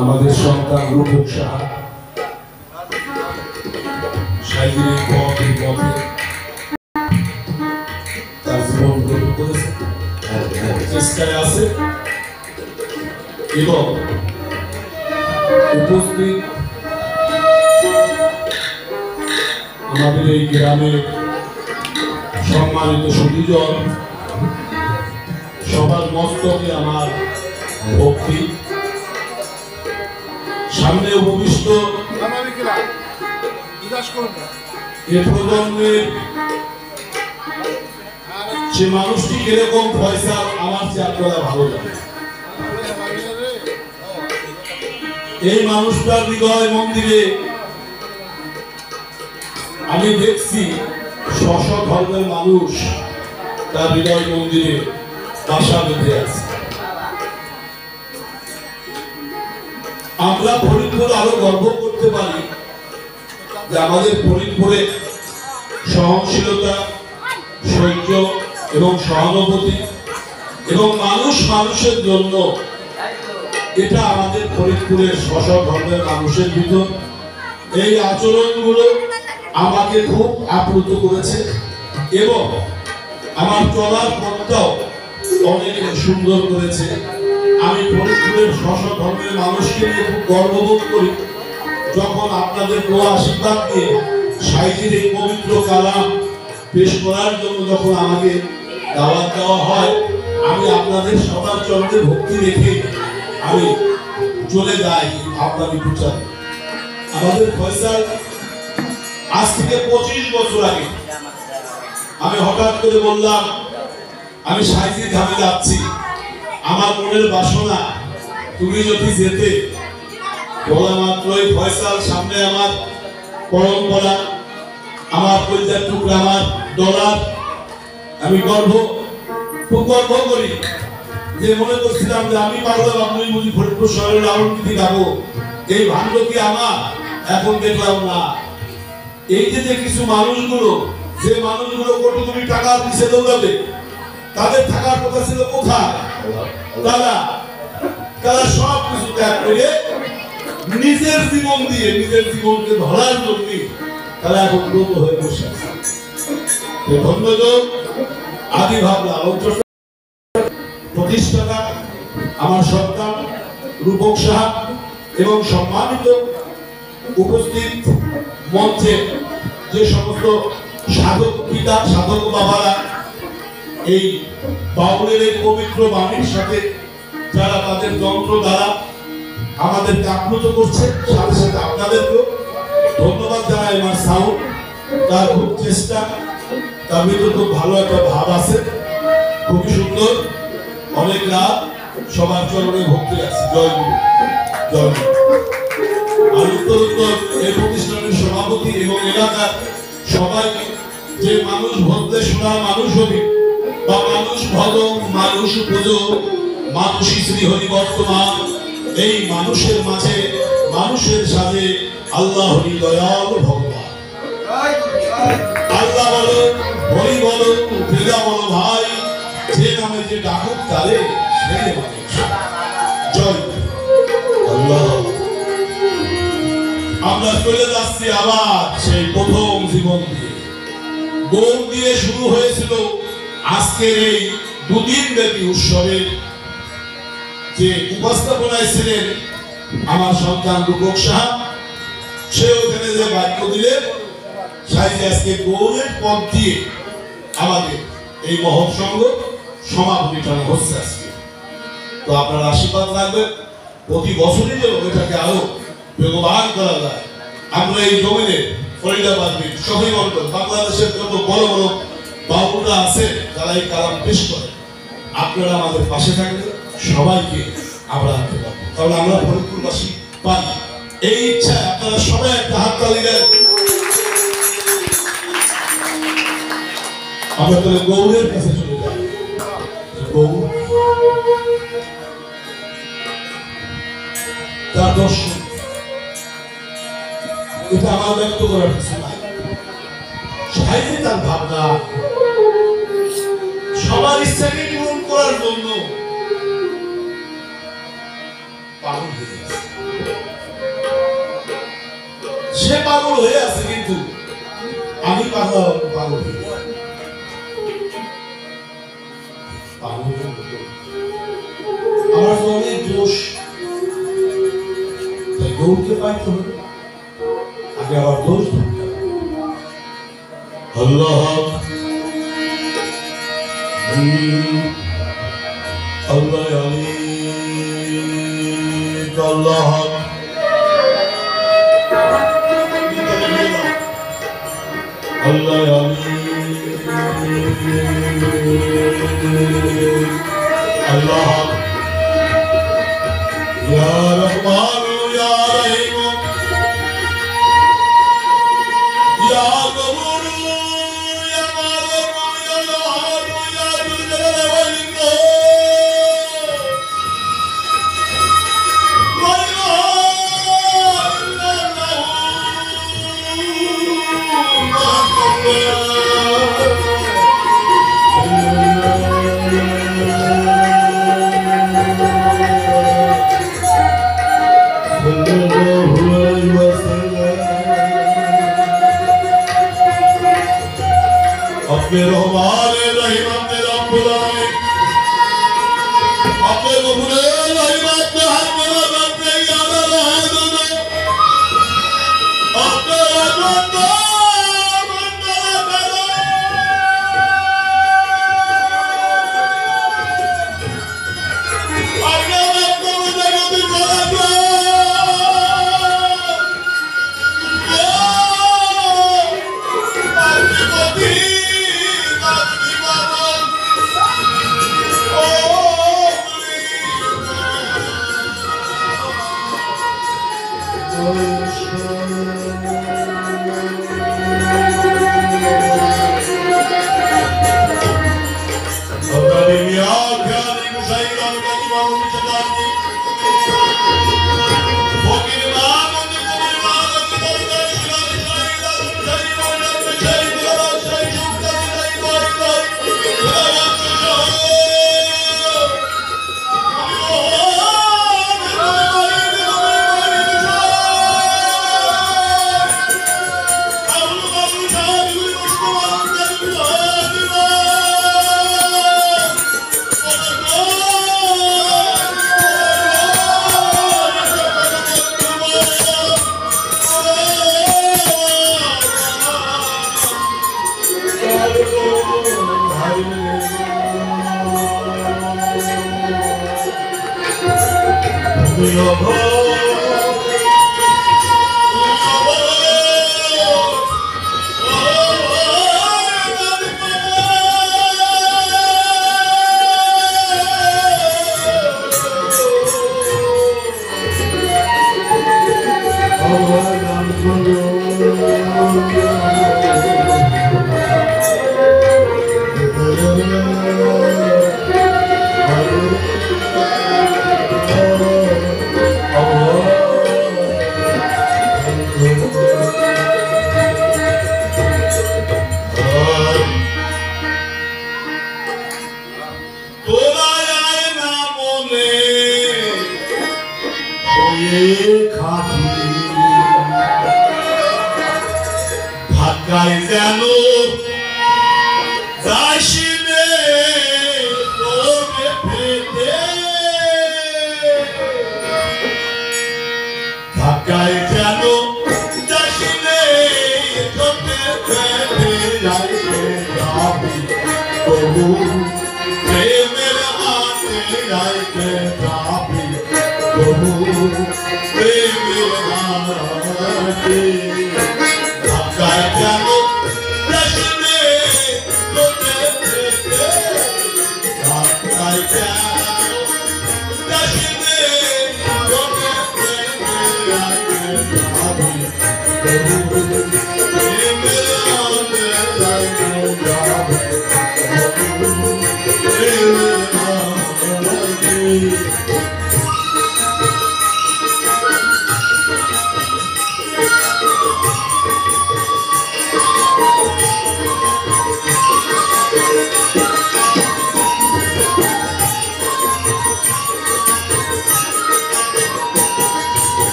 আমাদের সন্তান রূপক সাহা সাইকেলের পথে তার জীবন গড়ে করেছে, চেষ্টায় আছে এবং উপস্থিত আমাদের এই গ্রামের সম্মানিত সুধীজন, সবার মস্তকে আমার ভক্তি। সামনে উপবিষ্ট এ প্রজন্মের সে মানুষটি কিরকম ফয়সাল আমার চেয়ে আপনারা ভালো জানেন। এই মানুষটার হৃদয় মন্দিরে আমি দেখছি শশ ধর্মের মানুষ তার হৃদয় মন্দিরে বাসা বেঁধে আছে। আমরা ফরিদপুর আরো গর্ব করতে পারি যে আমাদের ফরিদপুরে সহনশীলতা, সহ্য এবং সহানুভূতি এবং মানুষ মানুষের জন্য, এটা আমাদের ফরিদপুরের শশ ধর্মের মানুষের ভিতর এই আচরণগুলো আমাকে খুব আপ্লুত করেছে এবং আমার চলার পথটাও অনেক সুন্দর করেছে। আমি ফরিদপুরের শশ ধর্মের মানুষকে নিয়ে খুব গর্ববোধ করি। যখন আপনাদের দোয়া আশীর্বাদ দিয়ে সাইজির এই পবিত্র কালাম পেশ করার জন্য যখন আমাকে দাওয়াত দেওয়া হয়, আমি আপনাদের সবার চরণে ভক্তি রেখে আমি চলে যাই আপনাদের প্রচারে। আমাদের ফয়সাল আজ থেকে 25 বছর আগে আমি হঠাৎ করে বললাম আমি সাইজির ধামে যাচ্ছি, আমার মনের বাসনা তুমি যদি যেতে। বলা মাত্রই ফয়সাল সামনে আমার পরম্পরা, আমার কলিজার টুকরা, আমার ডলার, আমি খুব গর্ব করি যে মনে করছিলাম যে আমি পারলাম আপনি বুঝি ফরিদপুর শহরের রাউন্ডটি গাবো, এই ভাগ্য কি আমার। এখন দেখলাম না, এই যে কিছু মানুষগুলো, যে মানুষগুলো কোটি কোটি টাকার পিছে দৌড়াবে, তাদের থাকার কথা ছিল কোথায়? তারা সব কিছু ত্যাগ করে নিজের জীবন দিয়ে নিজের জীবনকে ধরার জন্য তারা এখন ব্রত হয়ে বসে আছে। ধন্যবাদ। আদি ভাবনা প্রতিষ্ঠাতা আমার সন্তান রূপক সাহা এবং সম্মানিত উপস্থিত মঞ্চে যে সমস্ত সাধক পিতা, সাধক বাবারা এই বাউলের এই পবিত্র বাণীর সাথে যারা তাদের যন্ত্র দ্বারা আমাদেরকে আপ্লুত করছে, সাথে সাথে আপনাদেরকেও ধন্যবাদ জানাই। আমার সাউন্ড তার খুব চেষ্টা, তার ভিতরে খুব ভালো একটা ভাব আছে, খুবই সুন্দর। অনেক রাত সবার চরণে ভক্তি আছে। জয় গুরু, জয় গুরু। আর উত্তরোত্তর এই প্রতিষ্ঠানের সভাপতি এবং এলাকার সবাই যে মানুষ ভজলে শোনা মানুষ হবি বা মানুষ ভজন, মানুষ পুজো, মানুষই শ্রী হরি বর্তমান, এই মানুষের মাঝে মানুষের সাথে আল্লাহ হরি দয়াল ভগবান। আল্লাহ বলো, হরি বলো, পূজা বলো ভাই, যে নামে যে ডাকুক তারে সেই মানুষ। জয় আল্লাহ। আমরা চলে যাচ্ছি আবার সেই প্রথম জীবন দিয়ে। গৌর দিয়ে শুরু হয়েছিল আজকের এই দুদিন ব্যাপী উৎসবের যে উপস্থাপনায় ছিলেন আমার সন্তান রূপক সাহা। সে ওখানে যে বাক্য দিলেন, সাইজে আজকে গৌরের পথ দিয়ে আমাদের এই মহৎসঙ্গ সমাপনী টানা হচ্ছে আজকে। তো আপনার আশীর্বাদ রাখবেন, প্রতি বছরই যেন এটাকে আরো বেগবান করা যায়। আমরা এই জমিনে ফরিদাবাদ, শহীদগঞ্জ, বাংলাদেশের যত বড় বড় বাবুরা আছে যারা এই কালাম পেশ করে, আপনারা আমাদের পাশে থাকলে সবাইকে আমরা আনতে পারবো, কারণ আমরা ফরিদপুরবাসী পাই। এই ইচ্ছা আপনারা সবাই একটা হাত তালি দেন। আমরা তাহলে গৌরের কাছে চলে যাই। গৌর তার দর্শন, এটা আমার ব্যক্ত করার কিছু নাই। সাহিত্যে তার ভাবনা, সবার ইচ্ছাকে পূরণ করার জন্য পাগল হয়ে আছে, কিন্তু আমি পাগল পাগল আমার তো অনেক দোষ, তাই গৌরকে পাইতে হবে, আগে আমার দোষ ধরতে হবে। আল্লাহ আল্লাহ আলী আল্লাহ আল্লাহ আলী আল্লাহ ইয়া রহমান ইয়া রহিম ইয়া গফুর ইয়া মালিক ইয়া আহাদ ইয়া যুল জালালি ওয়াল अपने रहमान रहीम अपने रब्बुल आलमीन अपने गफूर रहीम अपने हकम अपने याद रहमान अपने रहमान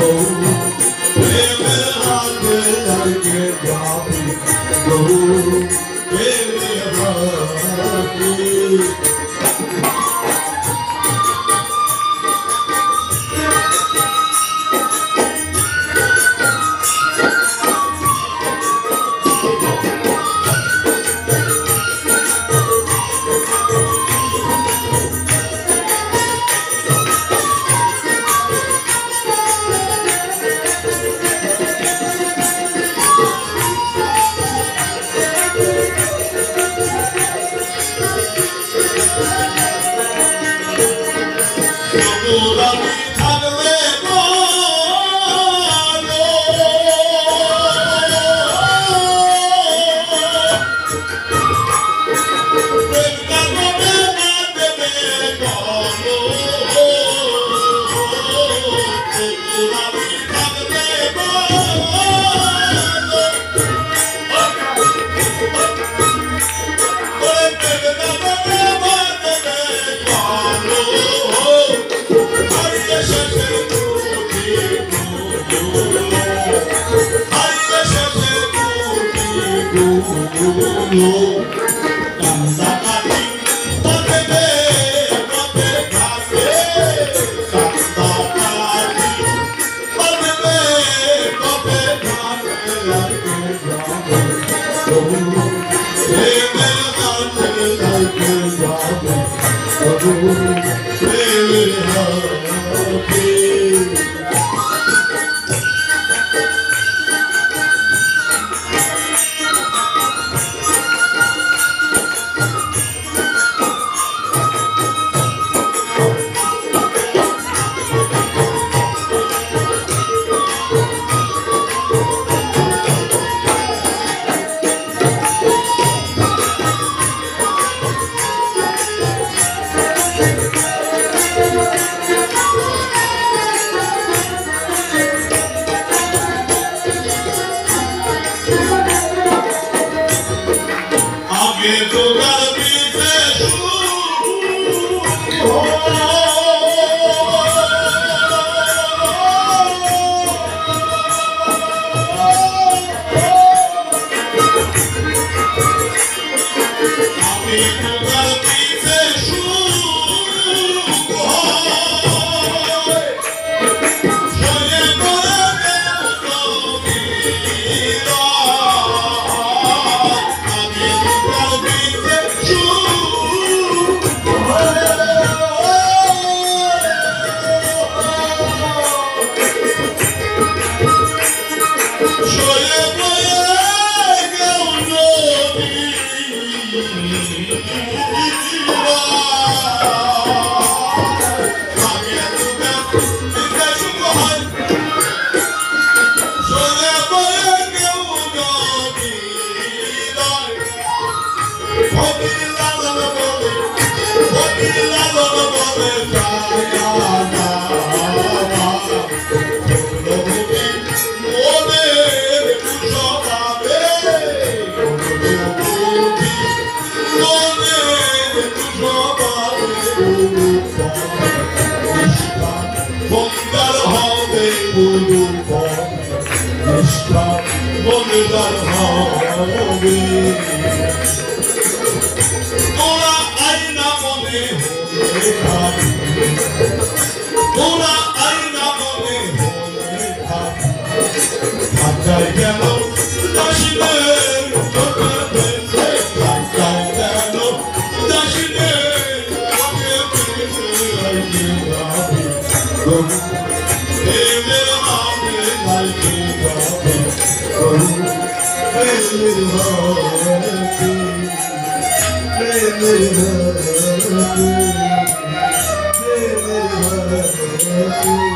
প্রেমের হাতে লাগে যাবে গরু প্রেমের হাতে। Thank you.